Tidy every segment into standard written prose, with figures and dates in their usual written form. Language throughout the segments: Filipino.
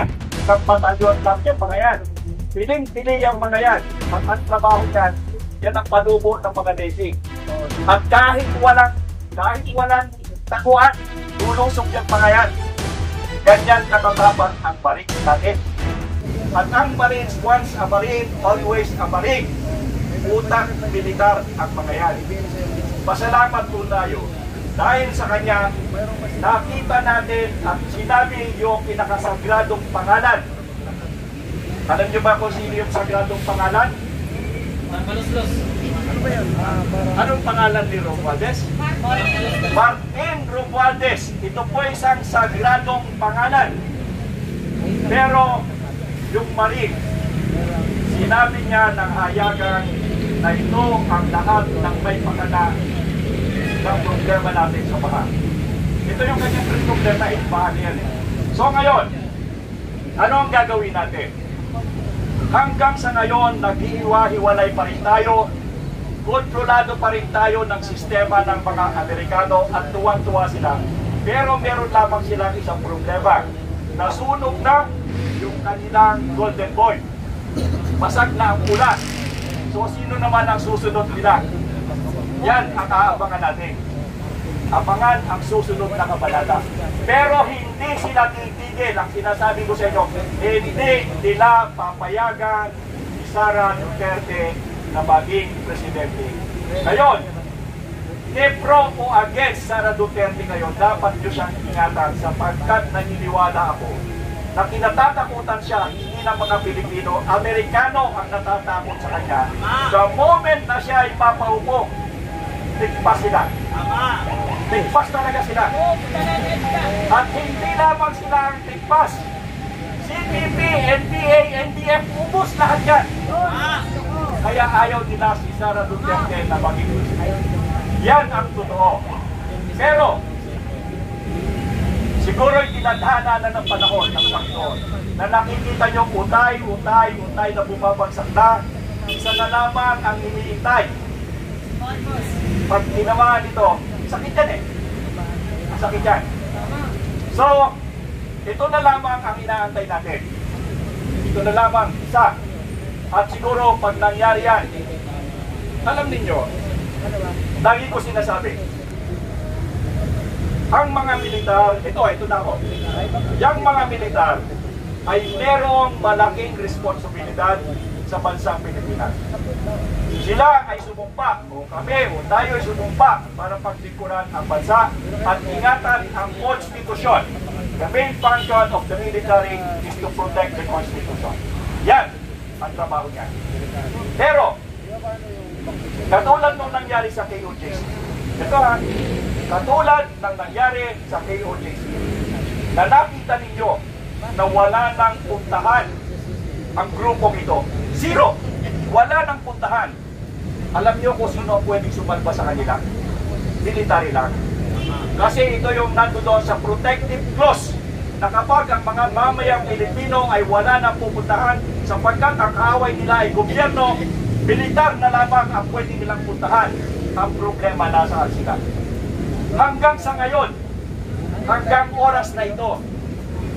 Isang batalyon lang yung mga yan. Piling-pili yung mga yan. Ang trabaho yan, yan ang panubo ng mga Navy. At kahit walang takuan, lulusog yung mga yan. Ganyan katatapat ang Marine natin. At ang Marines, once a Marine, always a Marine. Utang militar ang mga yan. Pasalamat po tayo. Dahil sa kanya, nakita natin at sinabi yung pinakasagradong pangalan. Alam niyo ba kung sino yung sagradong pangalan? Ano ba yan? Anong pangalan ni Romualdez? Martin Romualdez. Ito po isang sagradong pangalan. Pero yung Marine, sinabi niya ng hayagan na ito ang lahat ng may pakana ng problema natin sa baha. Ito yung kanyang problema, bahagi yan. So ngayon, ano ang gagawin natin? Hanggang sa ngayon, nag-iiwa-hiwalay pa rin tayo, kontrolado pa rin tayo ng sistema ng mga Amerikano at tuwang-tuwa sila. Pero meron lamang silang isang problema. Nasunog na yung kanilang golden boy. Basag na ang ulan. So sino naman ang susunod nila? Yan ang aabangan natin. Abangan ang susunod na kabanata. Pero hindi sila titigil. Ang sinasabi ko sa inyo, hindi nila papayagan si Sara Duterte na maging presidente. Ngayon, pro o against Sara Duterte ngayon, dapat nyo siyang ingatan sapagkat naniniwala ako na kinatatakutan siya hindi ng mga Pilipino, Amerikano ang natatakot sa kanya. The moment na siya ipapaupo, tigpas sila. Tigpas talaga sila. At hindi lamang sila ang tigpas. CPP, NPA, NDF, ubos lahat yan. Kaya ayaw nila si Sara Duterte na maging presidente. Yan ang totoo. Pero, siguro itinadhana na ng panahon ng Panginoon na nakikita nyo utay na bumabagsak na, isa na lamang ang iniintay. Pag ginawa nito, sakit yan eh. Sakit yan. So, ito na lamang ang inaantay natin. Ito na lamang isa. At siguro pag nangyari yan, alam ninyo, lagi ko sinasabi, ang mga militar, ito na ako, yung mga militar ay merong malaking responsibilidad sa bansang Pilipinas. Sila ay sumumpa, o kami, o tayo ay sumumpa para paglingkuran ang bansa at ingatan ang konstitusyon. The main function of the military is to protect the Constitution. Yan ang trabaho niya. Pero, katulad nung nangyari sa KOJC, ito ha, katulad ng nangyari sa KOJC, na nakita ninyo na wala nang puntahan ang grupong ito. Zero! Wala nang puntahan. Alam niyo kung sino ang pwedeng sumalba sa kanila? Military lang. Kasi ito yung nandoon sa protective clause na kapag ang mga mamayang Pilipino ay wala nang pupuntahan sapagkat ang kaaway nila ay gobyerno, militar na lamang ang pwede nilang puntahan. Ang problema nasa sila. Hanggang sa ngayon, hanggang oras na ito,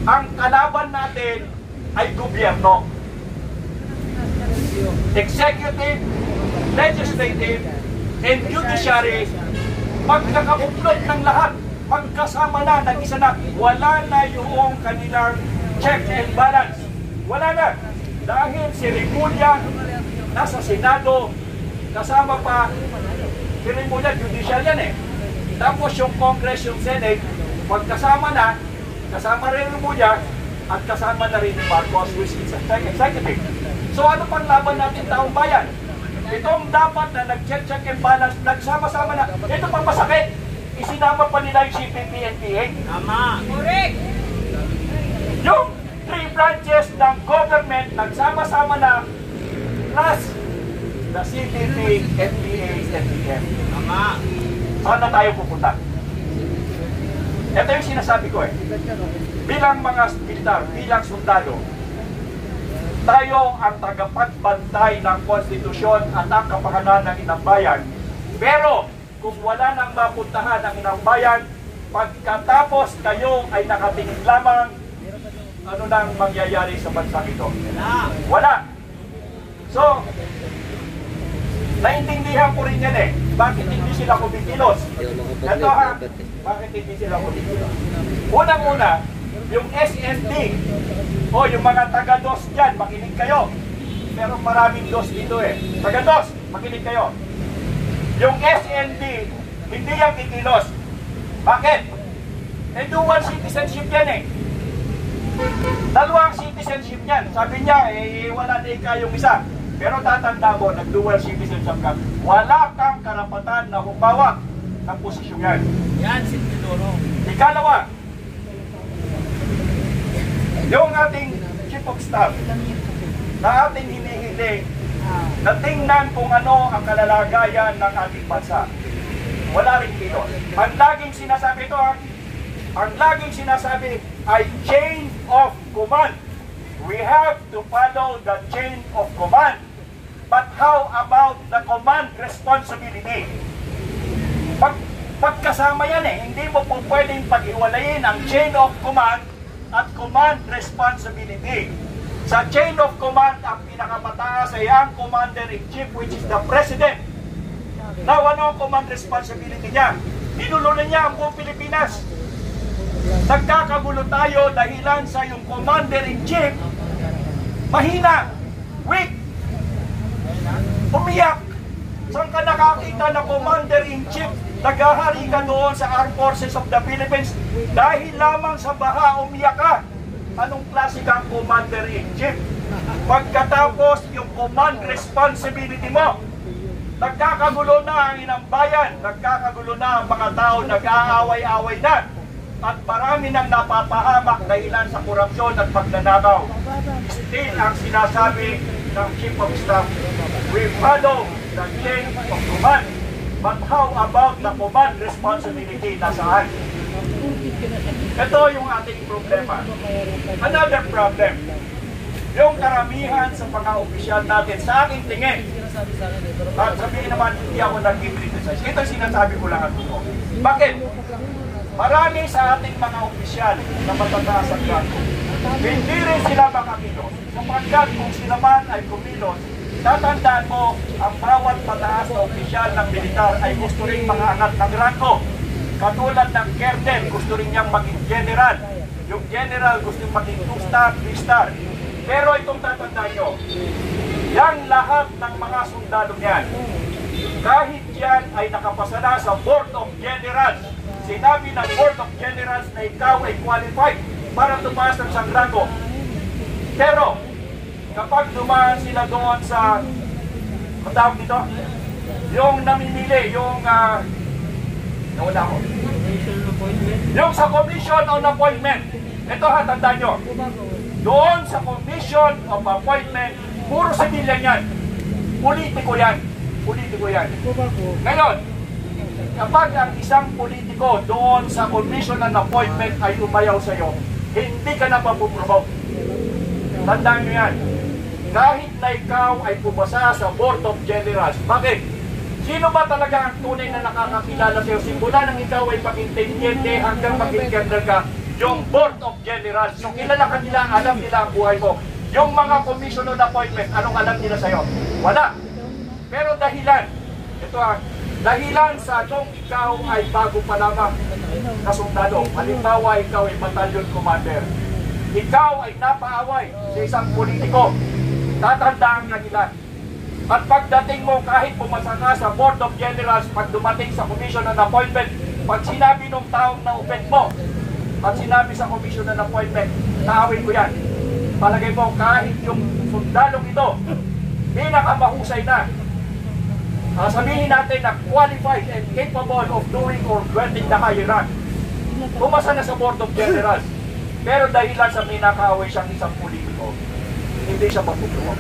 ang kalaban natin ay gobyerno. Executive, legislative, and judiciary, magkakabuklod ng lahat, magkasama na, nag-isa na, wala na yung kanilang check and balance. Wala na. Dahil si Rimulya, nasa Senado, kasama pa, si Rimulya, judicial yan eh. Tapos yung Congress, yung Senate, magkasama na, kasama rin Rimulya, at kasama na rin ni Marcos, which is executive. So ano pang laban natin taong bayan? Itong dapat na nag-check and balance, nagsama-sama na. Ito pang masakit. Isinama pa nila yung CPP, NPA. Tama. Correct. Yung three branches ng government, nagsama-sama na, plus the CPP, NPA, NPM. Tama. Saan na tayo pupunta? Ito yung sinasabi ko eh. Bilang mga militar, bilang sundalo, tayo ang tagapagbantay ng konstitusyon at ang kapakanan ng inang bayan. Pero kung wala nang mapuntahan ng inang bayan, pagkatapos kayo ay nakatingin lamang, ano nang mangyayari sa bansa ito? Wala. So, naintindihan ko rin yan eh. Bakit hindi sila kumikilos? Ito ha, bakit hindi sila kumikilos? Unang-una, yung SND o yung mga taga-DOS dyan, makinig kayo. Pero maraming DOS dito eh. Taga-DOS, makinig kayo. Yung SND, hindi yan kikilos. Bakit? Eh, dual citizenship yan eh. Dalawang citizenship yan. Sabi niya, eh, wala na yung isa. Pero tatanda mo, nag-dual citizenship ka. Wala kang karapatan na humawak ng posisyon yan. Yan, Sintinoro. Ikalawa, yung ating chief of staff na ating hinihiling na tingnan kung ano ang kalalagayan ng ating bansa. Wala rin dito. Ang laging sinasabi ito, ang laging sinasabi ay chain of command. We have to follow the chain of command. But how about the command responsibility? Pagkasama yan eh, hindi mo po pwedeng pag-iwalayin ang chain of command at command responsibility. Sa chain of command, ang pinakamataas ay ang commander-in-chief, which is the president. Now, ano ang command responsibility niya? Dinulunan niya ang buong Pilipinas. Nagkakagulo tayo dahilan sa yung commander-in-chief, mahina, weak, umiyak. Saan ka nakakita na commander-in-chief? Naghahari ka doon sa Armed Forces of the Philippines dahil lamang sa baha umiyak ka. Anong klase kang commander-in-chief? Pagkatapos yung command responsibility mo, nagkakagulo na ang inang bayan, nagkakagulo na ang mga tao, nag-aaway-away na. At marami nang napapahamak dahilan sa korupsyon at pagnanakaw. Still, ang sinasabi ng Chief of Staff, we follow the chain of command. But how about the command responsibility? Nasaan? Ito yung ating problema. Another problem. Yung karamihan sa mga opisyal natin, sa aking tingin, at sabihin naman, hindi ako nag-criticize. Ito sinasabi ko lang ito. Bakit? Marami sa ating mga opisyal na matataas ang gato. Hindi rin sila makakilos. Sapagkat kung sila man ay kumilos, tatandaan mo, ang bawat mataas na opisyal ng militar ay gusto rin mga angat ng rangko. Katulad ng Colonel, gusto rin niyang maging general. Yung general gusto rin maging 2-star, 3-star. Pero itong tatandaan nyo, yan lahat ng mga sundalo niyan, kahit yan ay nakapasa na sa Board of Generals, sinabi ng Board of Generals na ikaw ay qualified para tumaas ng isang rango. Pero, kapag dumaan sila doon sa, ang tawag dito, yung namimili, yung, nawala ko. Yung sa Commission on Appointment, ito ha, tandaan nyo, doon sa Commission of Appointment, puro civilian yan. Politiko yan. Politiko yan. Ngayon, kapag ang isang politiko doon sa Commission on Appointment ay umayaw sa iyo, hindi ka na mapupromote. Tandaan nyo yan. Kahit na ikaw ay pumasa sa Board of Generals. Bakit? Sino ba talaga ang tunay na nakakakilala sa iyo? Simula nang ikaw ay maging teniente hanggang maging colonel ka, yung Board of Generals. So kilala ka nila, alam nila ang buhay mo. Yung mga Commission on Appointment, anong alam nila sa iyo? Wala. Pero dahilan, ito dahilan sa kung ikaw ay bago pa lamang na sundalo. Halimbawa, ikaw ay battalion commander. Ikaw ay napaaway sa isang politiko. Tatandaan ka nila. At pagdating mo, kahit pumasa ka sa Board of Generals, pag dumating sa Commission on Appointment, pag sinabi ng taong na-offend mo, at sinabi sa Commission on Appointment, naawin ko yan. Palagay mo, kahit yung sundalong ito, pinakamahusay na, sabihin natin na qualified and capable of doing or granting the higher rank. Pumasa na sa Board of Generals. Pero dahilan sa minakaaway siyang isang politiko, hindi siya mapupromote.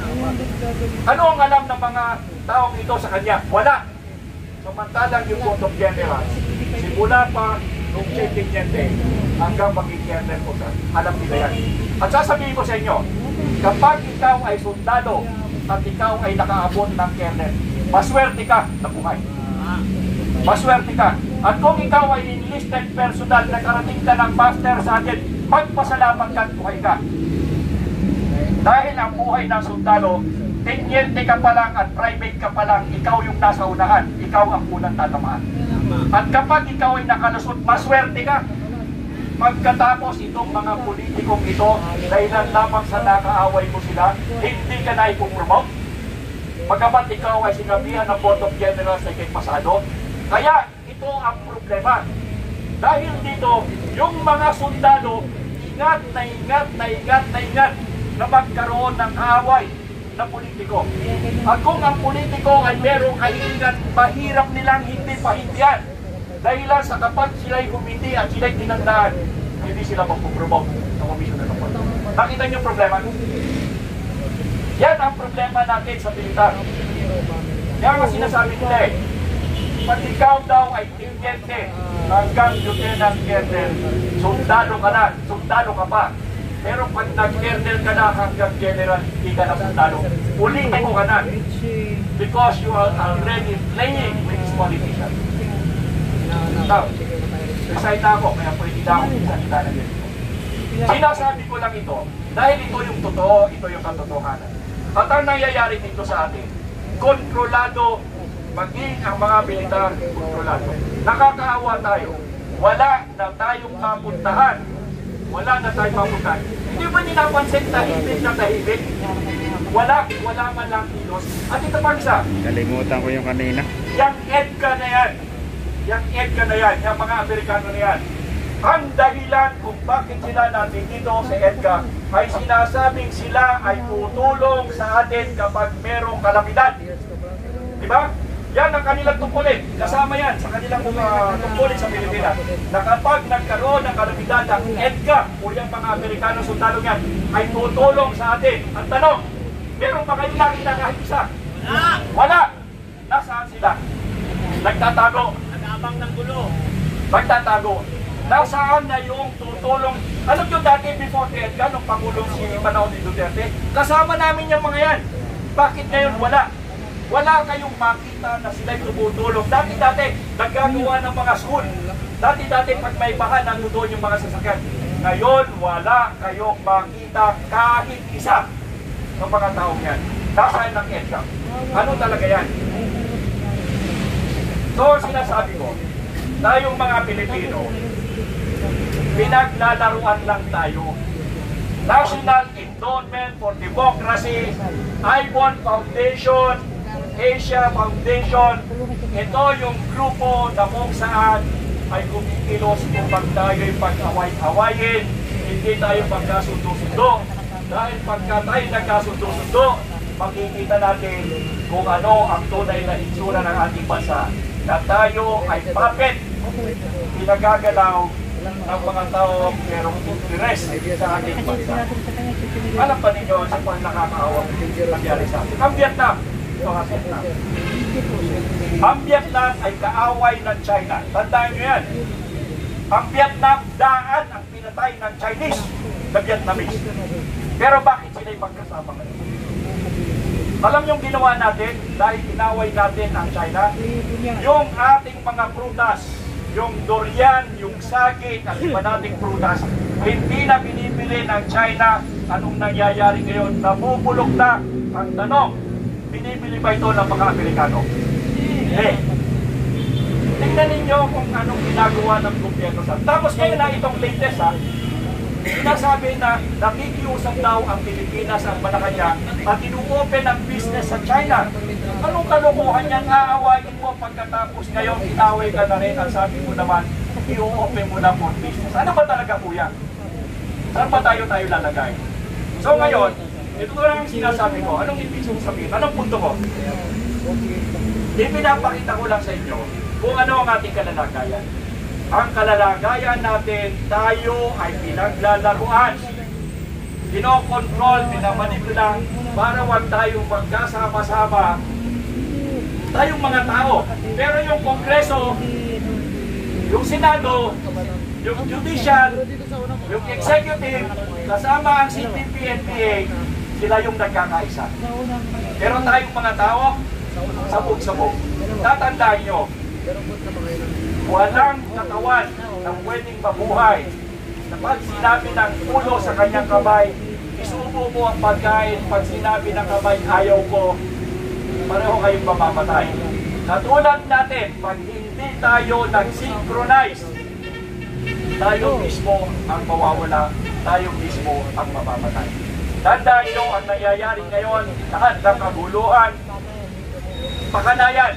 Ano ang alam ng mga taong ito sa kanya? Wala. Samantalang yung Board of Generals, simula pa nung chief teniente hanggang maging colonel ko, alam nila yan. At sasabihin ko sa inyo, kapag ikaw ay sundalo at ikaw ay nakaabot ng colonel, maswerte ka na buhay. Maswerte ka. At kung ikaw ay enlisted personnel na karating ka ng master sergeant, magpasalamat ka at buhay ka. Dahil ang buhay ng sundalo, tenyente ka pa lang at private ka pa lang, ikaw yung nasa unahan, ikaw ang unang tatamaan. At kapag ikaw ay nakalusot, maswerte ka. Pagkatapos itong mga politikong ito, dahilan lamang sa nakaaway mo sila, hindi ka na ipopromote. Pagkabat ikaw ay sinabihan ng Board of Generals na ikay pasado. Kaya ito ang problema. Dahil dito, yung mga sundalo, ingat na magkaroon ng away na politiko. At kung ang politiko ay merong kailangan, mahirap nilang hindi pahindihan. Dahilan sa kapag sila'y humindi at sila'y tinandaan, hindi sila magpupromote ng komisyon ng Lupon. Nakita niyo yung problema? Yan ang problema natin sa militar. Kaya nga sinasabi nila pag ikaw daw ay tenyente hanggang lieutenant colonel, sundalo ka pa. Pero pag nag-colonel ka na hanggang general, hindi ka na sundalo. Ulitin mo ka na. Because you are already playing with this politician. Now, recite ako, kaya pwede na ako salita na ganito. Sinasabi ko lang ito, dahil ito yung totoo, ito yung katotohanan. At ang nangyayari dito sa atin, kontrolado, maging ang mga militar, kontrolado. Nakakaawa tayo. Wala na tayong mapuntahan. Hindi ba ninapansin tahimik na tahimik? Wala man lang kilos. At ito pang isa. Nalimutan ko yung kanina. Yung EDCA na yan, yung mga Amerikano na yan, ang dahilan kung bakit sila natin dito sa EDCA ay sinasabing sila ay tutulong sa atin kapag merong kalamidad. Diba? Yan ang kanilang tungkulin. Kasama yan sa kanilang tungkulin sa Pilipinas. Na kapag nagkaroon ng kalamidad ang EDCA o yung mga Amerikano sundalo yan ay tutulong sa atin. Ang tanong, meron pa kayo nakita kahit isa? Wala! Nasaan sila? Nagtatago. Nag-aabang ng gulo. Nagtatago. Nasaan na yung tutulong? Alam nyo dati before the EDCA, nung Pangulong si panahon ni Duterte, kasama namin yung mga yan. Bakit ngayon wala? Wala kayong makita na sila'y tumutulong. Dati-dati, naggagawa ng mga school. Dati-dati, pag may bahan, nandoon yung mga sasakyan. Ngayon, wala kayong makita kahit isa ng mga taong yan. Nasaan ng EDCA? Ano talaga yan? So, sinasabi ko, tayong mga Pilipino, pinaglalaruan lang tayo. National Endowment for Democracy, IBON Foundation, Asia Foundation, ito yung grupo na kung saan ay kumikilos kung pag tayo'y pag-away-awayin, hindi tayo pagkasundo-sundo. Dahil pagka tayo nagkasundo-sundo, makikita natin kung ano ang tunay na itsura ng ating bansa. Na tayo ay puppet, pinagagalaw ng mga tao merong interest sa ating bansa. Alam pa ninyo sa pang nakakaawang nangyari sa atin. Ang Vietnam, ang Vietnam ay kaaway ng China. Tandaan nyo yan. Ang Vietnam, daan ang pinatay ng Chinese na Vietnamese. Pero bakit sila'y pagkasama ngayon? Alam yung ginawa natin dahil inaway natin ang China? Yung ating mga prutas, yung durian, yung saging, at iba nating prutas, hindi na binibili ng China. Anong nangyayari ngayon? Nabubulok na. Ang tanong, binibili ba ito ng mga Amerikano? Hindi. Tingnan ninyo kung anong ginagawa ng gobyerno sa. Tapos ngayon na itong latest sinasabi na nakikiusap daw ang Pilipinas ang Malacanang at inu-open ang business sa China. Anong kalokohan niyang aawayin mo pagkatapos ngayon inaway ka na rin at sabi mo naman i-open mo na for business. Ano ba talaga kuya? Saan ba tayo lalagay? So ngayon, ito lang ang sinasabi ko. Anong ibig sabihin? Anong punto ko? Ipinapakita ko lang sa inyo kung ano ang ating kalalagayan. Ang kalalagayan natin, tayo ay pinaglalaruan. Kinokontrol, pinamanipula para wag tayong magkasama-sama tayong mga tao. Pero yung Kongreso, yung Senado, yung Judicial, yung Executive, kasama ang CPP-NPA, sila yung nagkakaisa. Pero tayong mga tao, sabog-sabog. Tatandaan nyo, walang katawan na pwedeng mabuhay Pag sinabi ng ulo sa kanyang kamay, isubo mo ang pagkain. Pag sinabi ng kamay, ayaw ko, pareho kayong mamamatay. Katulad natin, pag hindi tayo nag-synchronize, tayo mismo ang mawawala, tayo mismo ang mamamatay. Tandaan nyo ang nangyayari ngayon, lahat ng kaguluhan, pakanayan,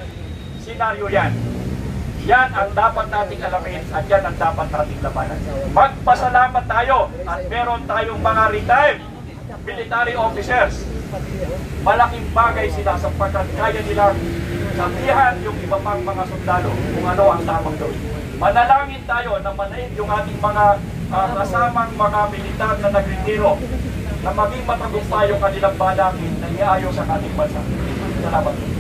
senaryo yan. Yan ang dapat nating alamin at yan ang dapat nating labanan. Magpasalamat tayo at meron tayong mga retired military officers. Malaking bagay sila sapagkat kaya nilang sabihan yung iba pang mga sundalo kung ano ang tamang gawin. Manalangin tayo na manaig yung ating mga kasamang mga militar na nagretiro na maging matagumpay yung kanilang balangin na iaayos sa ating bansa. Salamat.